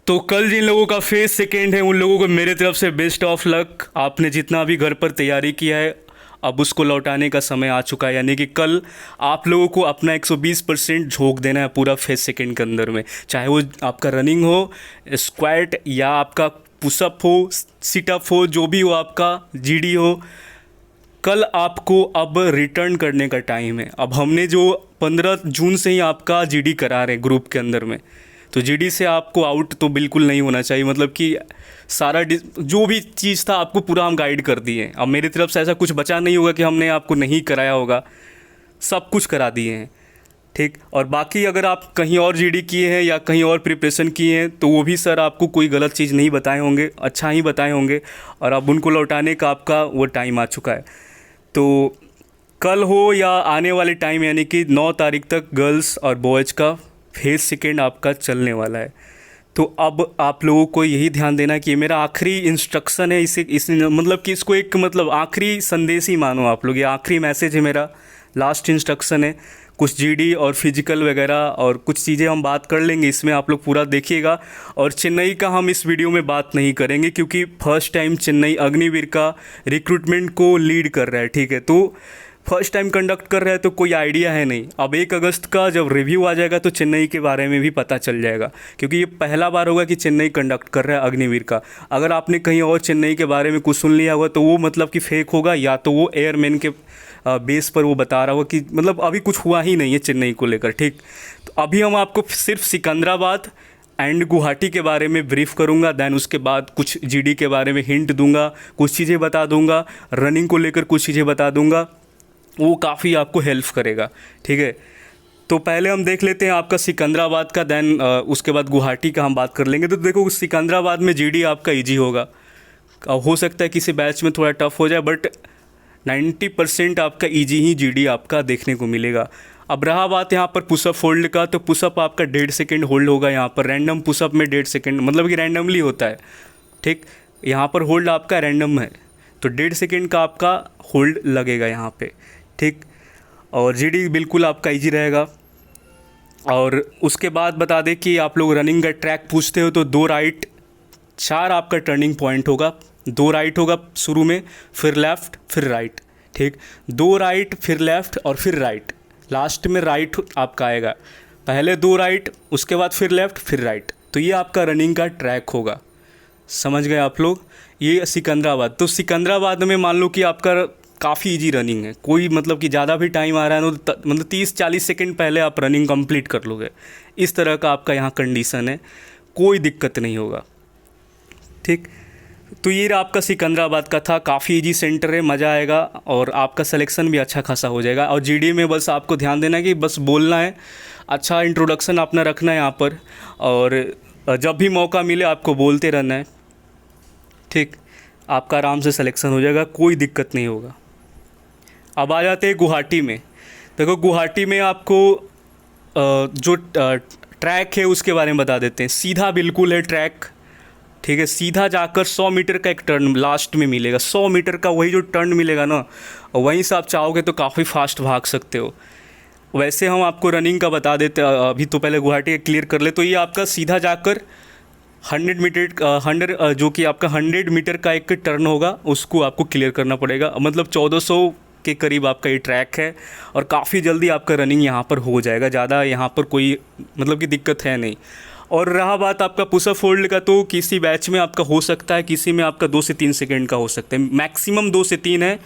तो कल जिन लोगों का फेस सेकेंड है उन लोगों को मेरे तरफ से बेस्ट ऑफ लक। आपने जितना भी घर पर तैयारी किया है अब उसको लौटाने का समय आ चुका है, यानी कि कल आप लोगों को अपना 120% झोंक देना है पूरा फेस सेकेंड के अंदर में। चाहे वो आपका रनिंग हो, स्क्वाट या आपका पुशअप हो, सिटअप हो, जो भी हो, आपका जीडी हो, कल आपको अब रिटर्न करने का टाइम है। अब हमने जो 15 जून से ही आपका जीडी करा रहे हैं ग्रुप के अंदर में, तो जीडी से आपको आउट तो बिल्कुल नहीं होना चाहिए। मतलब कि सारा जो भी चीज़ था आपको पूरा हम गाइड कर दिए हैं। अब मेरी तरफ से ऐसा कुछ बचा नहीं होगा कि हमने आपको नहीं कराया होगा, सब कुछ करा दिए हैं। ठीक, और बाकी अगर आप कहीं और जीडी किए हैं या कहीं और प्रिपरेशन किए हैं तो वो भी सर आपको कोई गलत चीज़ नहीं बताए होंगे, अच्छा ही बताए होंगे, और अब उनको लौटाने का आपका वो टाइम आ चुका है। तो कल हो या आने वाले टाइम, यानी कि 9 तारीख तक गर्ल्स और बॉयज़ का फेस सेकेंड आपका चलने वाला है। तो अब आप लोगों को यही ध्यान देना कि ये मेरा आखिरी इंस्ट्रक्शन है, इसे मतलब कि इसको एक मतलब आखिरी संदेश ही मानो आप लोग, ये आखिरी मैसेज है मेरा, लास्ट इंस्ट्रक्शन है। कुछ जीडी और फिजिकल वगैरह और कुछ चीज़ें हम बात कर लेंगे इसमें, आप लोग पूरा देखिएगा। और चेन्नई का हम इस वीडियो में बात नहीं करेंगे क्योंकि फर्स्ट टाइम चेन्नई अग्निवीर का रिक्रूटमेंट को लीड कर रहा है। ठीक है, तो फर्स्ट टाइम कंडक्ट कर रहा है तो कोई आइडिया है नहीं। अब 1 अगस्त का जब रिव्यू आ जाएगा तो चेन्नई के बारे में भी पता चल जाएगा, क्योंकि ये पहला बार होगा कि चेन्नई कंडक्ट कर रहा है अग्निवीर का। अगर आपने कहीं और चेन्नई के बारे में कुछ सुन लिया होगा तो वो मतलब कि फेक होगा, या तो वो एयरमैन के बेस पर वो बता रहा होगा कि मतलब अभी कुछ हुआ ही नहीं है चेन्नई को लेकर। ठीक, तो अभी हम आपको सिर्फ सिकंदराबाद एंड गुवाहाटी के बारे में ब्रीफ करूंगा, दैन उसके बाद कुछ जीडी के बारे में हिंट दूंगा, कुछ चीज़ें बता दूंगा, रनिंग को लेकर कुछ चीज़ें बता दूंगा, वो काफ़ी आपको हेल्प करेगा। ठीक है, तो पहले हम देख लेते हैं आपका सिकंदराबाद का, दैन उसके बाद गुवाहाटी का हम बात कर लेंगे। तो देखो सिकंदराबाद में जीडी आपका इजी होगा, हो सकता है किसी बैच में थोड़ा टफ हो जाए, बट 90% आपका इजी ही जीडी आपका देखने को मिलेगा। अब रहा बात यहाँ पर पुशअप होल्ड का, तो पुशअप आपका 1.5 सेकेंड होल्ड होगा यहाँ पर। रैंडम पुशअप में 1.5 सेकेंड मतलब कि रैंडमली होता है। ठीक, यहाँ पर होल्ड आपका रैंडम है तो 1.5 सेकेंड का आपका होल्ड लगेगा यहाँ पे। ठीक, और जीडी बिल्कुल आपका इजी रहेगा। और उसके बाद बता दें कि आप लोग रनिंग का ट्रैक पूछते हो तो 2 राइट 4 आपका टर्निंग पॉइंट होगा। 2 राइट होगा शुरू में, फिर लेफ़्ट, फिर राइट। ठीक, 2 राइट फिर लेफ़्ट और फिर राइट, लास्ट में राइट आपका आएगा। पहले 2 राइट, उसके बाद फिर लेफ़्ट, फिर राइट। तो ये आपका रनिंग का ट्रैक होगा, समझ गए आप लोग। ये सिकंदराबाद, तो सिकंदराबाद में मान लो कि आपका काफ़ी इजी रनिंग है, कोई मतलब कि ज़्यादा भी टाइम आ रहा है तो मतलब 30-40 सेकेंड पहले आप रनिंग कंप्लीट कर लोगे। इस तरह का आपका यहाँ कंडीशन है, कोई दिक्कत नहीं होगा। ठीक, तो ये आपका सिकंदराबाद का था, काफ़ी इजी सेंटर है, मज़ा आएगा और आपका सिलेक्शन भी अच्छा खासा हो जाएगा। और जीडी में बस आपको ध्यान देना है कि बस बोलना है, अच्छा इंट्रोडक्शन अपना रखना है यहाँ पर, और जब भी मौका मिले आपको बोलते रहना है। ठीक, आपका आराम से सिलेक्शन हो जाएगा, कोई दिक्कत नहीं होगा। अब आ जाते हैं गुवाहाटी में। देखो गुवाहाटी में आपको जो ट्रैक है उसके बारे में बता देते हैं। सीधा बिल्कुल है ट्रैक, ठीक है, सीधा जाकर 100 मीटर का एक टर्न लास्ट में मिलेगा। 100 मीटर का वही जो टर्न मिलेगा ना, वहीं से आप चाहोगे तो काफ़ी फास्ट भाग सकते हो। वैसे हम आपको रनिंग का बता देते हैं अभी, तो पहले गुवाहाटी का क्लियर कर ले। तो ये आपका सीधा जाकर 100 मीटर जो कि आपका 100 मीटर का एक टर्न होगा, उसको आपको क्लियर करना पड़ेगा। मतलब 1400 के करीब आपका ये ट्रैक है और काफ़ी जल्दी आपका रनिंग यहाँ पर हो जाएगा, ज़्यादा यहाँ पर कोई मतलब कि दिक्कत है नहीं। और रहा बात आपका पुशअप होल्ड का, तो किसी बैच में आपका हो सकता है, किसी में आपका 2 से 3 सेकेंड का हो सकता है, मैक्सिमम 2 से 3 है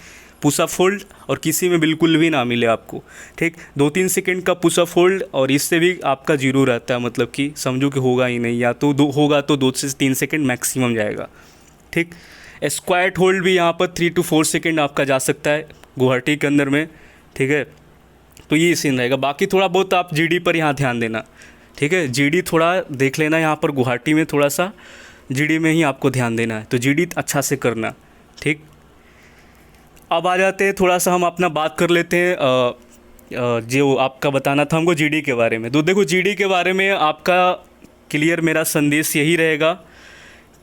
पुशअप होल्ड, और किसी में बिल्कुल भी ना मिले आपको। ठीक, 2-3 सेकेंड का पुशअप होल्ड, और इससे भी आपका जीरो रहता है, मतलब कि समझो कि होगा ही नहीं, या तो होगा तो 2 से 3 सेकेंड मैक्सिमम जाएगा। ठीक, स्क्वाट होल्ड भी यहाँ पर 3 to 4 सेकेंड आपका जा सकता है गुवाहाटी के अंदर में। ठीक है, तो ये सीन रहेगा। बाकी थोड़ा बहुत आप जीडी पर यहाँ ध्यान देना। ठीक है, जीडी थोड़ा देख लेना यहाँ पर, गुवाहाटी में थोड़ा सा जीडी में ही आपको ध्यान देना है, तो जीडी अच्छा से करना। ठीक, अब आ जाते हैं थोड़ा सा हम अपना बात कर लेते हैं जो आपका बताना था हमको जीडी के बारे में। तो देखो जीडी के बारे में आपका क्लियर मेरा संदेश यही रहेगा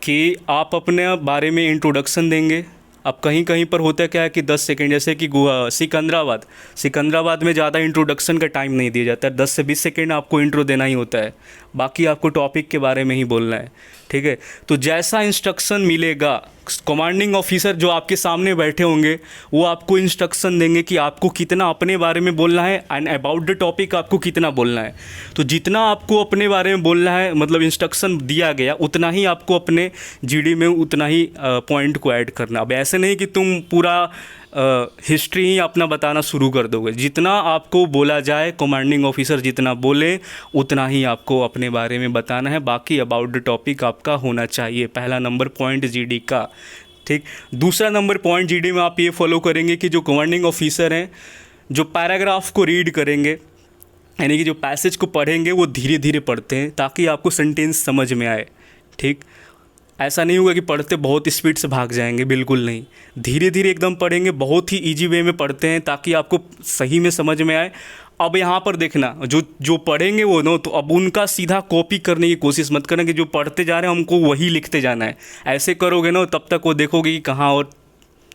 कि आप अपने बारे में इंट्रोडक्शन देंगे, अब कहीं कहीं पर होता क्या है कि 10 सेकंड, जैसे कि सिकंदराबाद, सिकंदराबाद में ज़्यादा इंट्रोडक्शन का टाइम नहीं दिया जाता है, 10 से 20 सेकंड आपको इंट्रो देना ही होता है, बाकी आपको टॉपिक के बारे में ही बोलना है। ठीक है, तो जैसा इंस्ट्रक्शन मिलेगा, कमांडिंग ऑफिसर जो आपके सामने बैठे होंगे वो आपको इंस्ट्रक्शन देंगे कि आपको कितना अपने बारे में बोलना है एंड अबाउट द टॉपिक आपको कितना बोलना है। तो जितना आपको अपने बारे में बोलना है, मतलब इंस्ट्रक्शन दिया गया, उतना ही आपको अपने जीडी में उतना ही पॉइंट को ऐड करना। अब ऐसे नहीं कि तुम पूरा हिस्ट्री ही अपना बताना शुरू कर दोगे, जितना आपको बोला जाए, कमांडिंग ऑफिसर जितना बोले उतना ही आपको अपने बारे में बताना है, बाकी अबाउट द टॉपिक आपका होना चाहिए। पहला नंबर पॉइंट जीडी का। ठीक, दूसरा नंबर पॉइंट जीडी में आप ये फॉलो करेंगे कि जो कमांडिंग ऑफिसर हैं, जो पैराग्राफ को रीड करेंगे, यानी कि जो पैसेज को पढ़ेंगे वो धीरे धीरे पढ़ते हैं ताकि आपको सेंटेंस समझ में आए। ठीक, ऐसा नहीं होगा कि पढ़ते बहुत स्पीड से भाग जाएंगे, बिल्कुल नहीं, धीरे धीरे एकदम पढ़ेंगे, बहुत ही इजी वे में पढ़ते हैं ताकि आपको सही में समझ में आए। अब यहाँ पर देखना, जो जो पढ़ेंगे वो नो, तो अब उनका सीधा कॉपी करने की कोशिश मत करना कि जो पढ़ते जा रहे हैं हमको वही लिखते जाना है। ऐसे करोगे ना तब तक वो देखोगे कि कहाँ और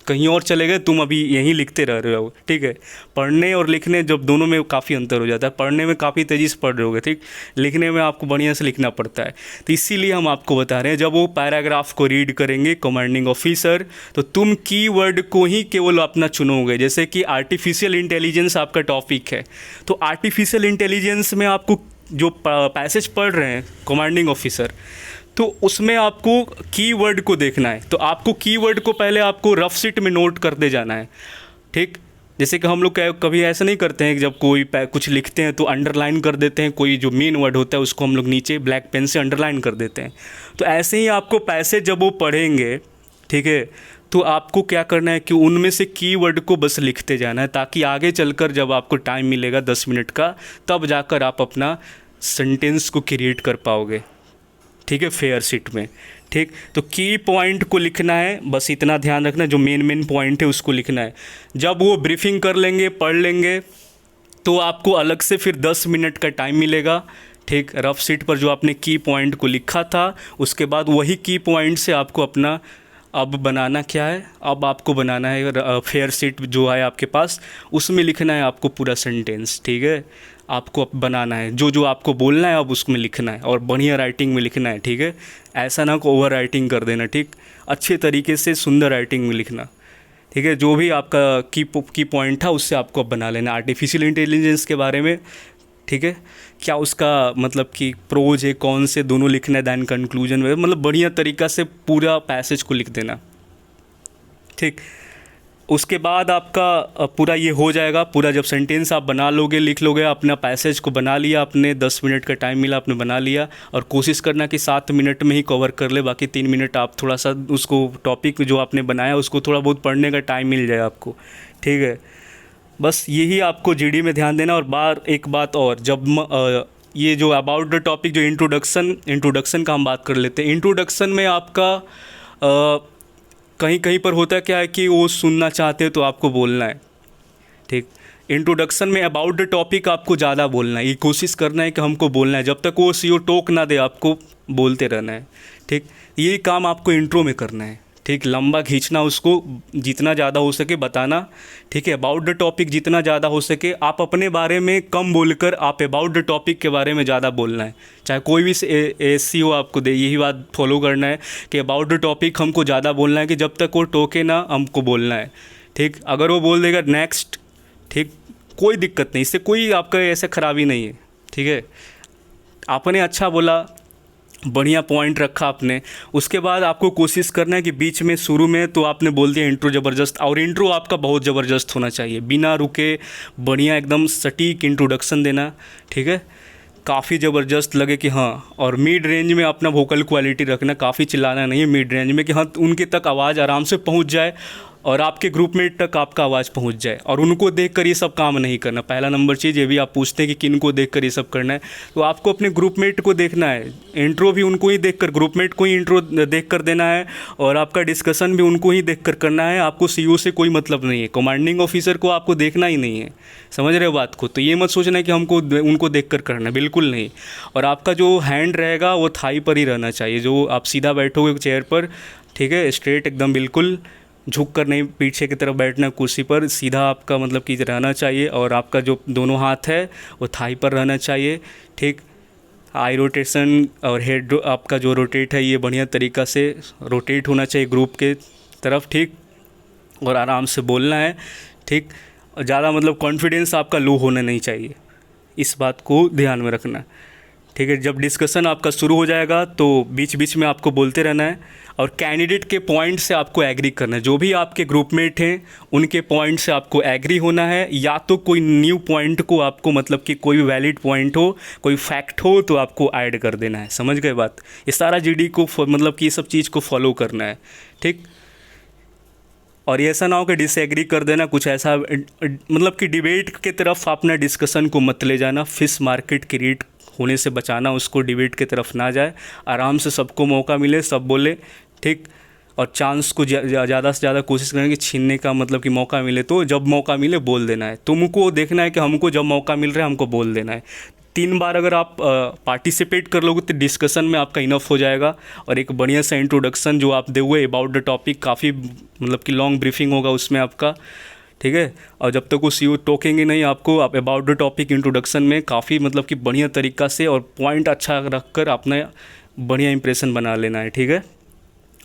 कहीं और चले गए, तुम अभी यहीं लिखते रह रहे हो। ठीक है, पढ़ने और लिखने जब दोनों में काफ़ी अंतर हो जाता है, पढ़ने में काफ़ी तेज़ी से पढ़ रहे होगे, ठीक, लिखने में आपको बढ़िया से लिखना पड़ता है। तो इसीलिए हम आपको बता रहे हैं, जब वो पैराग्राफ को रीड करेंगे कमांडिंग ऑफिसर, तो तुम कीवर्ड को ही केवल अपना चुनोगे। जैसे कि आर्टिफिशियल इंटेलिजेंस आपका टॉपिक है, तो आर्टिफिशियल इंटेलिजेंस में आपको जो पैसेज पढ़ रहे हैं कमांडिंग ऑफिसर, तो उसमें आपको कीवर्ड को देखना है। तो आपको कीवर्ड को पहले आपको रफ शीट में नोट करते जाना है। ठीक, जैसे कि हम लोग कभी ऐसा नहीं करते हैं कि जब कोई कुछ लिखते हैं तो अंडरलाइन कर देते हैं, कोई जो मेन वर्ड होता है उसको हम लोग नीचे ब्लैक पेन से अंडरलाइन कर देते हैं। तो ऐसे ही आपको पैसेज जब वो पढ़ेंगे, ठीक है, तो आपको क्या करना है कि उनमें से कीवर्ड को बस लिखते जाना है, ताकि आगे चलकर जब आपको टाइम मिलेगा 10 मिनट का, तब जाकर आप अपना सेंटेंस को क्रिएट कर पाओगे। ठीक है, फेयर शीट में। ठीक, तो की पॉइंट को लिखना है, बस इतना ध्यान रखना, जो मेन पॉइंट है उसको लिखना है। जब वो ब्रीफिंग कर लेंगे, पढ़ लेंगे, तो आपको अलग से फिर 10 मिनट का टाइम मिलेगा। ठीक, रफ शीट पर जो आपने की पॉइंट को लिखा था, उसके बाद वही की पॉइंट से आपको अपना अब बनाना क्या है, अब आपको बनाना है फेयर शीट जो है आपके पास, उसमें लिखना है आपको पूरा सेंटेंस। ठीक है, आपको अब बनाना है, जो जो आपको बोलना है अब उसमें लिखना है, और बढ़िया राइटिंग में लिखना है। ठीक है, ऐसा ना को ओवर राइटिंग कर देना। ठीक, अच्छे तरीके से सुंदर राइटिंग में लिखना। ठीक है, जो भी आपका की पॉइंट था उससे आपको अब बना लेना आर्टिफिशियल इंटेलिजेंस के बारे में। ठीक है, क्या उसका मतलब कि प्रोज है, कौन से दोनों लिखना है, दैन कंक्लूजन में, मतलब बढ़िया तरीक़ा से पूरा पैसेज को लिख देना। ठीक, उसके बाद आपका पूरा ये हो जाएगा। पूरा जब सेंटेंस आप बना लोगे, लिख लोगे, अपना पैसेज को बना लिया आपने, 10 मिनट का टाइम मिला, आपने बना लिया, और कोशिश करना कि 7 मिनट में ही कवर कर ले, बाकी 3 मिनट आप थोड़ा सा उसको टॉपिक जो आपने बनाया उसको थोड़ा बहुत पढ़ने का टाइम मिल जाए आपको। ठीक है, बस यही आपको जीडी में ध्यान देना। और एक बात और, जब ये जो अबाउट द टॉपिक, जो इंट्रोडक्शन का हम बात कर लेते हैं। इंट्रोडक्शन में आपका कहीं कहीं पर होता क्या है कि वो सुनना चाहते हैं तो आपको बोलना है। ठीक, इंट्रोडक्शन में अबाउट द टॉपिक आपको ज़्यादा बोलना है, ये कोशिश करना है कि हमको बोलना है, जब तक वो सीओ टोक ना दे आपको बोलते रहना है। ठीक, ये काम आपको इंट्रो में करना है। ठीक, लंबा खींचना उसको, जितना ज़्यादा हो सके बताना। ठीक है, अबाउट द टॉपिक जितना ज़्यादा हो सके, आप अपने बारे में कम बोलकर आप अबाउट द टॉपिक के बारे में ज़्यादा बोलना है। चाहे कोई भी SEO आपको दे, यही बात फॉलो करना है कि अबाउट द टॉपिक हमको ज़्यादा बोलना है, कि जब तक वो टोके ना हमको बोलना है। ठीक, अगर वो बोल देगा नेक्स्ट, ठीक, कोई दिक्कत नहीं, इससे कोई आपका ऐसे खराबी नहीं है। ठीक है, आपने अच्छा बोला, बढ़िया पॉइंट रखा आपने, उसके बाद आपको कोशिश करना है कि बीच में शुरू में तो आपने बोल दिया इंट्रो ज़बरदस्त, और इंट्रो आपका बहुत ज़बरदस्त होना चाहिए, बिना रुके बढ़िया एकदम सटीक इंट्रोडक्शन देना। ठीक है, काफ़ी ज़बरदस्त लगे कि हाँ, और मिड रेंज में अपना वोकल क्वालिटी रखना, काफ़ी चिल्लाना नहीं है मिड रेंज में, कि हाँ उनके तक आवाज़ आराम से पहुंच जाए और आपके ग्रुपमेट तक आपका आवाज़ पहुंच जाए, और उनको देखकर ये सब काम नहीं करना। पहला नंबर चीज़ ये भी आप पूछते हैं कि किन को देखकर ये सब करना है, तो आपको अपने ग्रुपमेट को देखना है, इंट्रो भी उनको ही देखकर, ग्रुपमेट को ही इंट्रो देखकर देना है, और आपका डिस्कशन भी उनको ही देखकर करना है। आपको CEO से कोई मतलब नहीं है, कमांडिंग ऑफिसर को आपको देखना ही नहीं है। समझ रहे हो बात को? तो ये मत सोचना है कि हमको उनको देखकर करना है, बिल्कुल नहीं। और आपका जो हैंड रहेगा वो थाई पर ही रहना चाहिए, जो आप सीधा बैठोगे चेयर पर, ठीक है, स्ट्रेट एकदम बिल्कुल, झुक कर नहीं पीछे की तरफ बैठना कुर्सी पर, सीधा आपका मतलब कि रहना चाहिए, और आपका जो दोनों हाथ है वो थाई पर रहना चाहिए। ठीक, आई रोटेशन और हेड आपका जो रोटेट है ये बढ़िया तरीक़ा से रोटेट होना चाहिए ग्रुप के तरफ। ठीक, और आराम से बोलना है। ठीक, और ज़्यादा मतलब कॉन्फिडेंस आपका लो होना नहीं चाहिए, इस बात को ध्यान में रखना। ठीक है, जब डिस्कशन आपका शुरू हो जाएगा तो बीच बीच में आपको बोलते रहना है, और कैंडिडेट के पॉइंट से आपको एग्री करना है। जो भी आपके ग्रुपमेट हैं उनके पॉइंट से आपको एग्री होना है, या तो कोई न्यू पॉइंट को आपको मतलब कि कोई वैलिड पॉइंट हो, कोई फैक्ट हो तो आपको ऐड कर देना है। समझ गए बात? ये सारा जीडी को मतलब कि ये सब चीज़ को फॉलो करना है। ठीक, और ये ऐसा ना हो कि डिसएग्री कर देना, कुछ ऐसा मतलब कि डिबेट के तरफ अपना डिस्कशन को मत ले जाना, फिश मार्केट क्रिएट होने से बचाना, उसको डिबेट की तरफ ना जाए। आराम से सबको मौका मिले, सब बोले। ठीक, और चांस को ज़्यादा से ज़्यादा कोशिश करें कि छीनने का मतलब कि मौका मिले तो जब मौका मिले बोल देना है। तुमको देखना है कि हमको जब मौका मिल रहा है हमको बोल देना है। 3 बार अगर आप पार्टिसिपेट कर लोगे तो डिस्कशन में आपका इनफ हो जाएगा, और एक बढ़िया सा इंट्रोडक्शन जो आप दोगे अबाउट द टॉपिक, काफ़ी मतलब कि लॉन्ग ब्रीफिंग होगा उसमें आपका। ठीक है, और जब तक वो सीईओ टोकेंगे नहीं आपको, आप अबाउट द टॉपिक इंट्रोडक्शन में काफ़ी मतलब कि बढ़िया तरीक़ा से और पॉइंट अच्छा रख कर अपना बढ़िया इंप्रेशन बना लेना है। ठीक है,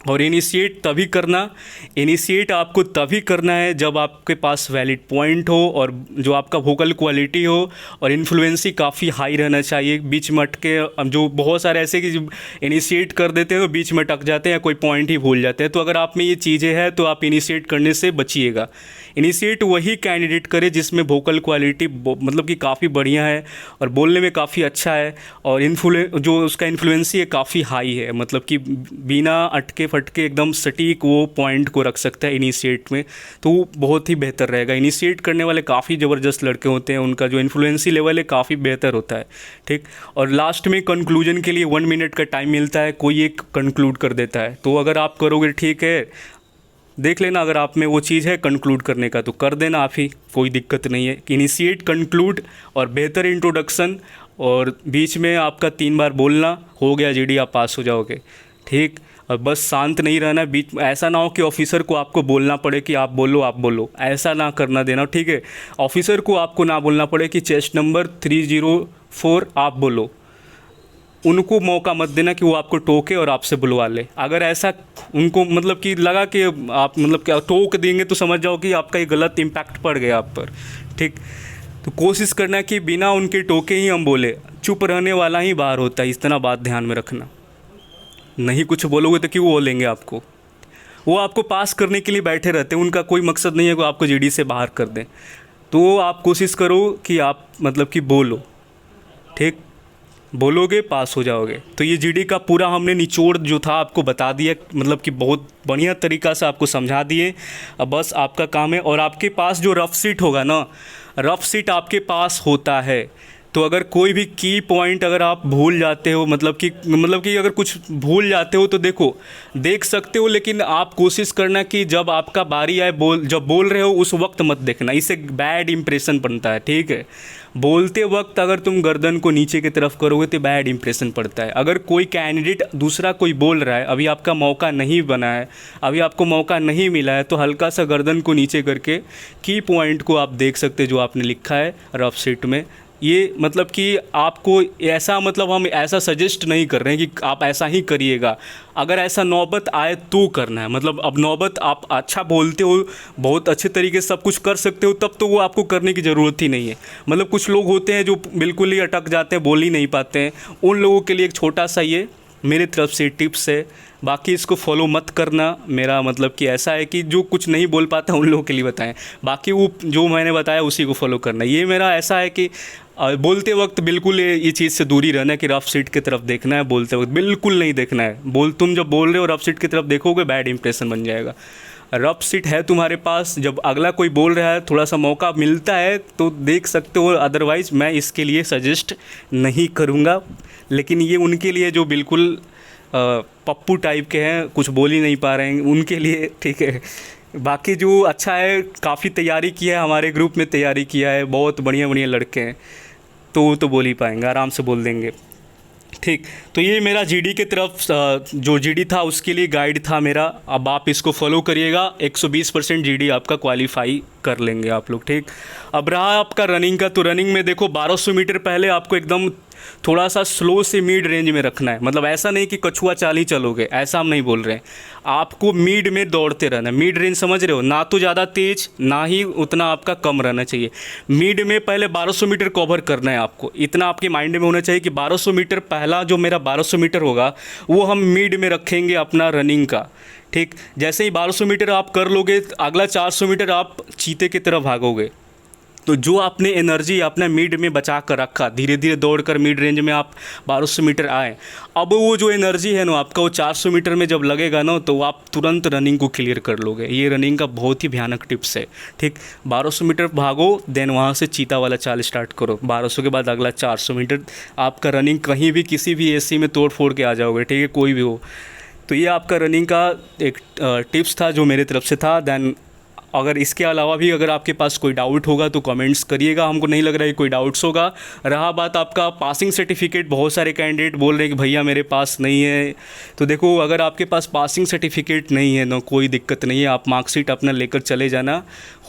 और इनिशिएट आपको तभी करना है जब आपके पास वैलिड पॉइंट हो, और जो आपका वोकल क्वालिटी हो, और इन्फ्लुएंसी काफ़ी हाई रहना चाहिए। बीच में अटके, अब जो बहुत सारे ऐसे कि इनिशिएट कर देते हैं तो बीच में अटक जाते हैं, कोई पॉइंट ही भूल जाते हैं। तो अगर आप में ये चीज़ें हैं तो आप इनिशिएट करने से बचिएगा। इनिशिएट वही कैंडिडेट करे जिसमें वोकल क्वालिटी मतलब कि काफ़ी बढ़िया है और बोलने में काफ़ी अच्छा है, और जो उसका इन्फ्लुएंसी है काफ़ी हाई है, मतलब कि बिना अटके फटके एकदम सटीक वो पॉइंट को रख सकता है इनिशिएट में, तो वो बहुत ही बेहतर रहेगा। इनिशिएट करने वाले काफ़ी ज़बरदस्त लड़के होते हैं, उनका जो इन्फ्लुएंसी लेवल है काफ़ी बेहतर होता है। ठीक, और लास्ट में कंक्लूजन के लिए 1 मिनट का टाइम मिलता है, कोई एक कंक्लूड कर देता है। तो अगर आप करोगे ठीक है, देख लेना अगर आप में वो चीज़ है कंक्लूड करने का तो कर देना आप ही, कोई दिक्कत नहीं है। इनिशिएट, कंक्लूड और बेहतर इंट्रोडक्शन, और बीच में आपका 3 बार बोलना, हो गया जीडी, आप पास हो जाओगे। ठीक, और बस शांत नहीं रहना, बीच में ऐसा ना हो कि ऑफिसर को आपको बोलना पड़े कि आप बोलो, ऐसा ना करना देना। ठीक है, ऑफिसर को आपको ना बोलना पड़े कि चेस्ट नंबर 304 आप बोलो, उनको मौका मत देना कि वो आपको टोके और आपसे बुलवा ले। अगर ऐसा उनको मतलब कि लगा कि आप मतलब क्या टोक देंगे तो समझ जाओ कि आपका एक गलत इम्पैक्ट पड़ गया आप पर। ठीक, तो कोशिश करना कि बिना उनके टोके ही हम बोले, चुप रहने वाला ही बाहर होता है, इतना बात ध्यान में रखना। नहीं कुछ बोलोगे तो क्यों बोलेंगे आपको, वो आपको पास करने के लिए बैठे रहते हैं, उनका कोई मकसद नहीं है कि आपको जीडी से बाहर कर दें। तो आप कोशिश करो कि आप मतलब कि बोलो। ठीक, बोलोगे पास हो जाओगे। तो ये जीडी का पूरा हमने निचोड़ जो था आपको बता दिया, मतलब कि बहुत बढ़िया तरीक़ा से आपको समझा दिए। अब बस आपका काम है, और आपके पास जो रफ सीट होगा ना, रफ सीट आपके पास होता है, तो अगर कोई भी की पॉइंट अगर आप भूल जाते हो, मतलब कि अगर कुछ भूल जाते हो तो देख सकते हो, लेकिन आप कोशिश करना कि जब आपका बारी आए जब बोल रहे हो उस वक्त मत देखना, इससे बैड इंप्रेशन बनता है। ठीक है, बोलते वक्त अगर तुम गर्दन को नीचे की तरफ करोगे तो बैड इंप्रेशन पड़ता है। अगर कोई कैंडिडेट दूसरा कोई बोल रहा है, अभी आपका मौका नहीं बना है, अभी आपको मौका नहीं मिला है, तो हल्का सा गर्दन को नीचे करके की पॉइंट को आप देख सकते हैं जो आपने लिखा है रफ शीट में। ये मतलब कि आपको ऐसा, मतलब हम ऐसा सजेस्ट नहीं कर रहे हैं कि आप ऐसा ही करिएगा, अगर ऐसा नौबत आए तो करना है। मतलब अब नौबत, आप अच्छा बोलते हो, बहुत अच्छे तरीके से सब कुछ कर सकते हो, तब तो वो आपको करने की ज़रूरत ही नहीं है। मतलब कुछ लोग होते हैं जो बिल्कुल ही अटक जाते हैं, बोल ही नहीं पाते हैं, उन लोगों के लिए एक छोटा सा ये मेरी तरफ से टिप्स है। बाकी इसको फॉलो मत करना, मेरा मतलब कि ऐसा है कि जो कुछ नहीं बोल पाता उन लोगों के लिए बताएं, बाकी वो जो मैंने बताया उसी को फॉलो करना। ये मेरा ऐसा है कि बोलते वक्त बिल्कुल ये चीज़ से दूरी रहना है कि रफ सीट की तरफ देखना है, बोलते वक्त बिल्कुल नहीं देखना है। तुम जब बोल रहे हो रफ सीट की तरफ देखोगे, बैड इंप्रेशन बन जाएगा। रफ सीट है तुम्हारे पास, जब अगला कोई बोल रहा है थोड़ा सा मौका मिलता है तो देख सकते हो, अदरवाइज़ मैं इसके लिए सजेस्ट नहीं करूँगा। लेकिन ये उनके लिए जो बिल्कुल पप्पू टाइप के हैं, कुछ बोल ही नहीं पा रहे हैं, उनके लिए ठीक है। बाकी जो अच्छा है, काफ़ी तैयारी किया है, हमारे ग्रुप में तैयारी किया है, बहुत बढ़िया बढ़िया लड़के हैं, तो वो तो बोल ही पाएंगे, आराम से बोल देंगे। ठीक। तो ये मेरा जीडी के तरफ जो जीडी था उसके लिए गाइड था मेरा। अब आप इसको फॉलो करिएगा, 120% जीडी आपका क्वालिफाई कर लेंगे आप लोग। ठीक। अब रहा आपका रनिंग का, तो रनिंग में देखो 1200 मीटर पहले आपको एकदम थोड़ा सा स्लो से मिड रेंज में रखना है। मतलब ऐसा नहीं कि कछुआ चाल ही चलोगे, ऐसा हम नहीं बोल रहे हैं। आपको मिड में दौड़ते रहना है। मिड रेंज समझ रहे हो, ना तो ज़्यादा तेज ना ही उतना आपका कम रहना चाहिए। मिड में पहले 1200 मीटर कवर करना है आपको। इतना आपके माइंड में होना चाहिए कि 1200 मीटर पहला जो मेरा 1200 मीटर होगा वो हम मिड में रखेंगे अपना रनिंग का। ठीक। जैसे ही 1200 मीटर आप कर लोगे, अगला 400 मीटर आप चीते की तरफ भागोगे। तो जो आपने एनर्जी अपना मिड में बचा कर रखा, धीरे धीरे दौड़कर मिड रेंज में आप 1200 मीटर आए, अब वो जो एनर्जी है ना आपका, वो 400 मीटर में जब लगेगा ना तो आप तुरंत रनिंग को क्लियर कर लोगे। ये रनिंग का बहुत ही भयानक टिप्स है। ठीक। 1200 मीटर भागो, देन वहाँ से चीता वाला चाल स्टार्ट करो। 1200 के बाद अगला 400 मीटर आपका रनिंग, कहीं भी किसी भी एसी में तोड़ फोड़ के आ जाओगे। ठीक है, कोई भी हो। तो ये आपका रनिंग का एक टिप्स था जो मेरे तरफ से था। देन अगर इसके अलावा भी अगर आपके पास कोई डाउट होगा तो कमेंट्स करिएगा। हमको नहीं लग रहा है कि कोई डाउट्स होगा। रहा बात आपका पासिंग सर्टिफिकेट, बहुत सारे कैंडिडेट बोल रहे हैं कि भैया मेरे पास नहीं है। तो देखो, अगर आपके पास पासिंग सर्टिफिकेट नहीं है ना, कोई दिक्कत नहीं है, आप मार्कशीट अपना लेकर चले जाना,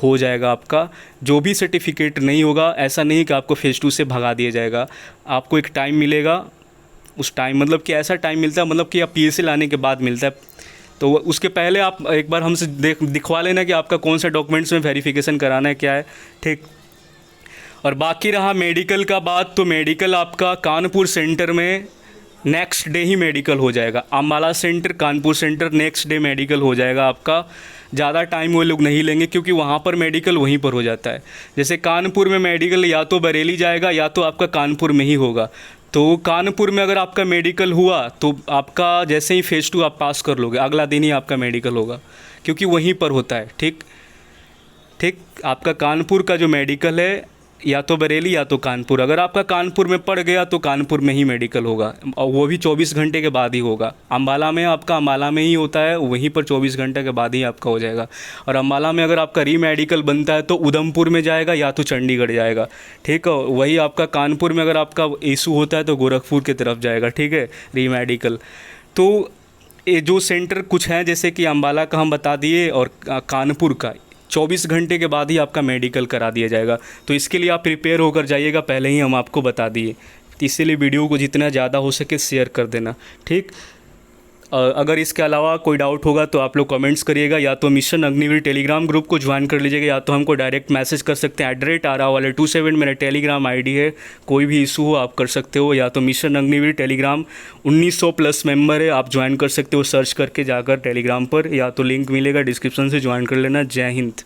हो जाएगा आपका। जो भी सर्टिफिकेट नहीं होगा, ऐसा नहीं कि आपको फेज़ 2 से भगा दिया जाएगा। आपको एक टाइम मिलेगा, उस टाइम मतलब कि ऐसा टाइम मिलता है, मतलब कि आप पीएससी लाने के बाद मिलता है। तो उसके पहले आप एक बार हमसे दिखवा लेना कि आपका कौन सा डॉक्यूमेंट्स में वेरिफिकेशन कराना है, क्या है। ठीक। और बाकी रहा मेडिकल का बात, तो मेडिकल आपका कानपुर सेंटर में नेक्स्ट डे ही मेडिकल हो जाएगा। Ambala centre, Kanpur centre, next day medical हो जाएगा आपका। ज़्यादा टाइम वो लोग नहीं लेंगे क्योंकि वहाँ पर मेडिकल वहीं पर हो जाता है। जैसे कानपुर में मेडिकल या तो बरेली जाएगा या तो आपका कानपुर में ही होगा। तो कानपुर में अगर आपका मेडिकल हुआ तो आपका जैसे ही फेज़ 2 आप पास कर लोगे, अगला दिन ही आपका मेडिकल होगा, क्योंकि वहीं पर होता है। ठीक। ठीक। आपका कानपुर का जो मेडिकल है, या तो बरेली या तो कानपुर, अगर आपका कानपुर में पड़ गया तो कानपुर में ही मेडिकल होगा, और वो भी 24 घंटे के बाद ही होगा। अम्बाला में आपका अम्बाला में ही होता है, वहीं पर 24 घंटे के बाद ही आपका हो जाएगा। और अम्बाला में अगर आपका री मेडिकल बनता है तो उधमपुर में जाएगा या तो चंडीगढ़ जाएगा। ठीक है। वही आपका कानपुर में अगर आपका इशू होता है तो गोरखपुर की तरफ जाएगा। ठीक है, री मेडिकल। तो ये जो सेंटर कुछ हैं, जैसे कि अम्बाला का हम बता दिए, और कानपुर का 24 घंटे के बाद ही आपका मेडिकल करा दिया जाएगा। तो इसके लिए आप प्रिपेयर होकर जाइएगा, पहले ही हम आपको बता दिए। तो इसीलिए वीडियो को जितना ज़्यादा हो सके शेयर कर देना। ठीक। अगर इसके अलावा कोई डाउट होगा तो आप लोग कमेंट्स करिएगा, या तो मिशन अग्निवीर टेलीग्राम ग्रुप को ज्वाइन कर लीजिएगा, या तो हमको डायरेक्ट मैसेज कर सकते हैं। @RA27 मेरा टेलीग्राम आईडी है। कोई भी इशू हो आप कर सकते हो, या तो mission Agniveer Telegram 1900 plus member है, आप ज्वाइन कर सकते हो सर्च करके जाकर टेलीग्राम पर, या तो लिंक मिलेगा डिस्क्रिप्शन से ज्वाइन कर लेना। जय हिंद।